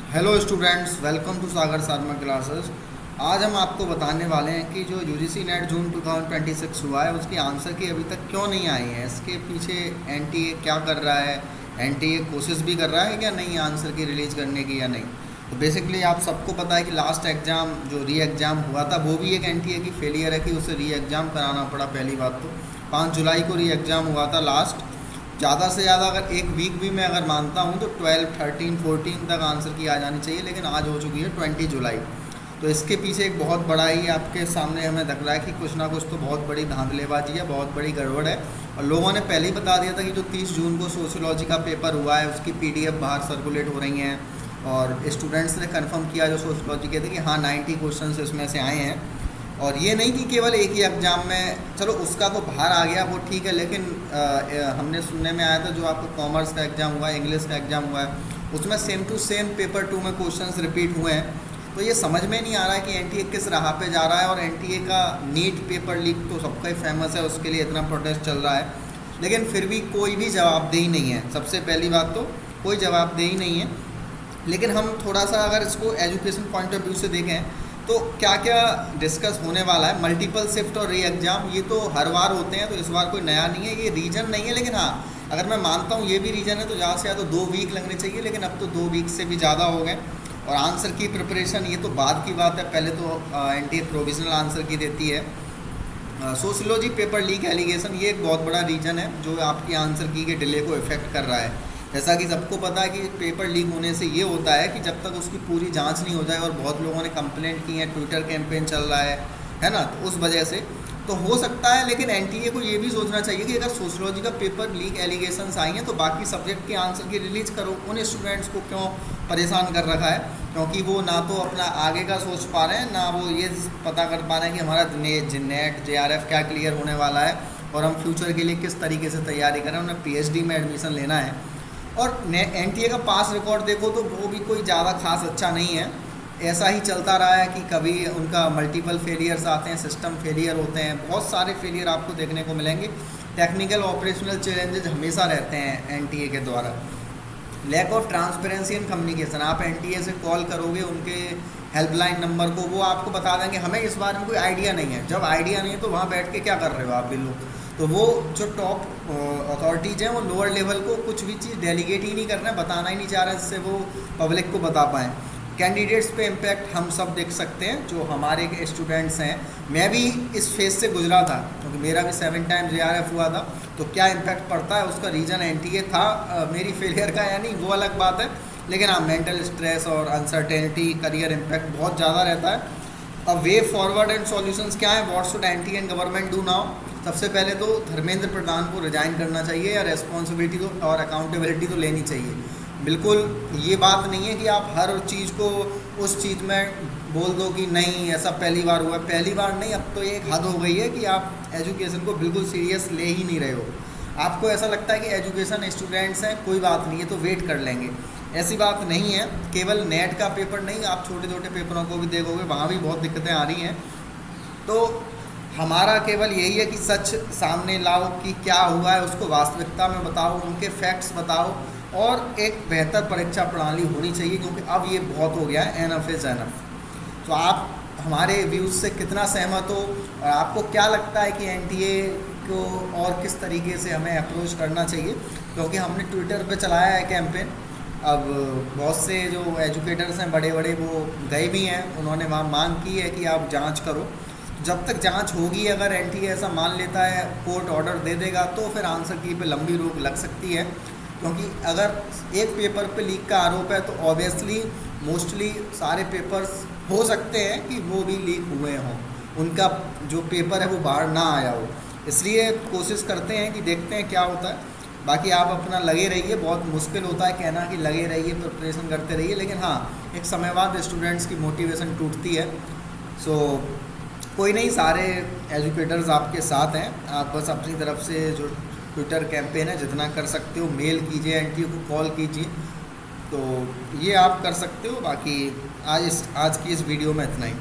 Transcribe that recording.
Hello students, welcome to Sagar Sharma classes. आज हम आपको बताने वाले हैं कि जो यूजीसी नेट जून 2026 हुआ है उसकी आंसर की अभी तक क्यों नहीं आई है। इसके पीछे एनटीए क्या कर रहा है, एनटीए कोशिश भी कर रहा है क्या नहीं आंसर की रिलीज़ करने की या नहीं। तो बेसिकली आप सबको पता है कि लास्ट एग्ज़ाम जो री एग्ज़ाम हुआ था वो भी एक एनटीए की फेलियर है कि उसे री एग्ज़ाम कराना पड़ा। पहली बात तो 5 जुलाई को री एग्ज़ाम हुआ था लास्ट। ज़्यादा से ज़्यादा अगर एक वीक भी मैं अगर मानता हूँ तो 12, 13, 14 तक आंसर की आ जानी चाहिए, लेकिन आज हो चुकी है 20 जुलाई। तो इसके पीछे एक बहुत बड़ा ही आपके सामने हमें दिख रहा है कि कुछ ना कुछ तो बहुत बड़ी धांधलेबाजी है, बहुत बड़ी गड़बड़ है। और लोगों ने पहले ही बता दिया था कि जो 30 जून को सोशियोलॉजी का पेपर हुआ है उसकी पीडीएफ बाहर सर्कुलेट हो रही हैं, और स्टूडेंट्स ने कन्फर्म किया जो सोशियोलॉजी के थे कि हाँ 90 क्वेश्चन इसमें से आए हैं। और ये नहीं कि केवल एक ही एग्ज़ाम में, चलो उसका तो बाहर आ गया वो ठीक है, लेकिन हमने सुनने में आया था जो आपको कॉमर्स का एग्ज़ाम हुआ है, इंग्लिश का एग्ज़ाम हुआ है, उसमें सेम टू सेम पेपर 2 में क्वेश्चंस रिपीट हुए हैं। तो ये समझ में नहीं आ रहा है कि एनटीए किस राह पे जा रहा है। और एनटीए का नीट पेपर लीक तो सबका ही फेमस है, उसके लिए इतना प्रोटेस्ट चल रहा है, लेकिन फिर भी कोई भी जवाबदेही नहीं है। सबसे पहली बात तो कोई जवाबदेही नहीं है। लेकिन हम थोड़ा सा अगर इसको एजुकेशन पॉइंट ऑफ व्यू से देखें तो क्या क्या डिस्कस होने वाला है। मल्टीपल शिफ्ट और री एग्ज़ाम ये तो हर बार होते हैं, तो इस बार कोई नया नहीं है, ये रीज़न नहीं है। लेकिन हाँ, अगर मैं मानता हूँ ये भी रीज़न है तो ज़्यादा से ज़्यादा 2 वीक लगने चाहिए, लेकिन अब तो 2 वीक से भी ज़्यादा हो गए। और आंसर की प्रिपरेशन ये तो बाद की बात है, पहले तो एनटीए प्रोविजनल आंसर की देती है। सोशियोलॉजी पेपर लीक एलिगेशन ये एक बहुत बड़ा रीज़न है जो आपकी आंसर की के डिले को इफेक्ट कर रहा है। जैसा कि सबको पता है कि पेपर लीक होने से ये होता है कि जब तक उसकी पूरी जांच नहीं हो जाए, और बहुत लोगों ने कंप्लेंट की है, ट्विटर कैंपेन चल रहा है ना, तो उस वजह से तो हो सकता है। लेकिन एनटीए को ये भी सोचना चाहिए कि अगर सोशियोलॉजी का पेपर लीक एलिगेशंस आई हैं तो बाकी सब्जेक्ट के आंसर की रिलीज़ करो। उन स्टूडेंट्स को क्यों परेशान कर रखा है, क्योंकि वो ना तो अपना आगे का सोच पा रहे हैं, ना वो ये पता कर पा रहे हैं कि हमारा नेट जेआरएफ क्या क्लियर होने वाला है और हम फ्यूचर के लिए किस तरीके से तैयारी करें। उन्हें पीएचडी में एडमिशन लेना है। और एनटीए का पास रिकॉर्ड देखो तो वो भी कोई ज़्यादा खास अच्छा नहीं है। ऐसा ही चलता रहा है कि कभी उनका मल्टीपल फेलियर्स आते हैं, सिस्टम फेलियर होते हैं, बहुत सारे फेलियर आपको देखने को मिलेंगे। टेक्निकल ऑपरेशनल चैलेंजेस हमेशा रहते हैं एनटीए के द्वारा। Lack of transparency and communication, आप एनटीए से कॉल करोगे उनके हेल्पलाइन नंबर को, वो आपको बता देंगे हमें इस बारे में कोई आइडिया नहीं है। जब आइडिया नहीं है तो वहाँ बैठ के क्या कर रहे हो आप भी लोग। तो वो जो टॉप अथॉरिटीज़ हैं वो लोअर लेवल को कुछ भी चीज़ डेलीगेट ही नहीं कर रहे हैं, बताना ही नहीं चाह रहे जिससे वो पब्लिक को बता पाएँ। कैंडिडेट्स पे इम्पैक्ट हम सब देख सकते हैं, जो हमारे स्टूडेंट्स हैं। मैं भी इस फेज से गुजरा था क्योंकि मेरा भी 7 टाइम जेआरएफ हुआ था। तो क्या इम्पैक्ट पड़ता है उसका रीज़न एनटीए था मेरी फेलियर का, यानी वो अलग बात है। लेकिन हाँ, मेंटल स्ट्रेस और अनसर्टेनिटी, करियर इम्पैक्ट बहुत ज़्यादा रहता है। अब वे फॉरवर्ड एंड सॉल्यूशंस क्या है, what should NTA and government do now. सबसे पहले तो धर्मेंद्र प्रधान को रिजाइन करना चाहिए, या रेस्पॉन्सिबिलिटी तो और अकाउंटेबिलिटी तो लेनी चाहिए। बिल्कुल ये बात नहीं है कि आप हर चीज़ को उस चीज़ में बोल दो कि नहीं ऐसा पहली बार हुआ। पहली बार नहीं, अब तो ये एक हद हो गई है कि आप एजुकेशन को बिल्कुल सीरियस ले ही नहीं रहे हो। आपको ऐसा लगता है कि एजुकेशन स्टूडेंट्स हैं, कोई बात नहीं है तो वेट कर लेंगे। ऐसी बात नहीं है। केवल नेट का पेपर नहीं, आप छोटे छोटे पेपरों को भी देखोगे, वहाँ भी बहुत दिक्कतें आ रही हैं। तो हमारा केवल यही है कि सच सामने लाओ कि क्या हुआ है, उसको वास्तविकता में बताओ, उनके फैक्ट्स बताओ, और एक बेहतर परीक्षा प्रणाली होनी चाहिए, क्योंकि अब ये बहुत हो गया है, एनफ इज़ एनफ। तो आप हमारे व्यूज़ से कितना सहमत हो, और आपको क्या लगता है कि एनटीए को और किस तरीके से हमें अप्रोच करना चाहिए। क्योंकि हमने ट्विटर पे चलाया है कैंपेन। अब बहुत से जो एजुकेटर्स हैं बड़े बड़े वो गए भी हैं, उन्होंने वहाँ मांग की है कि आप जांच करो। जब तक जांच होगी, अगर एनटीए ऐसा मान लेता है, कोर्ट ऑर्डर दे देगा, तो फिर आंसर की पे लंबी रोक लग सकती है। क्योंकि अगर एक पेपर पे लीक का आरोप है तो ऑब्वियसली मोस्टली सारे पेपर्स हो सकते हैं कि वो भी लीक हुए हों, उनका जो पेपर है वो बाहर ना आया हो। इसलिए कोशिश करते हैं कि देखते हैं क्या होता है। बाकी आप अपना लगे रहिए। बहुत मुश्किल होता है कहना कि लगे रहिए, प्रिपरेशन करते रहिए, लेकिन हाँ, एक समय बाद स्टूडेंट्स की मोटिवेशन टूटती है। सो कोई नहीं, सारे एजुकेटर्स आपके साथ हैं। आप बस अपनी तरफ से जो ट्विटर कैंपेन है जितना कर सकते हो, मेल कीजिए, एनटीए को कॉल कीजिए, तो ये आप कर सकते हो। बाकी आज की इस वीडियो में इतना ही।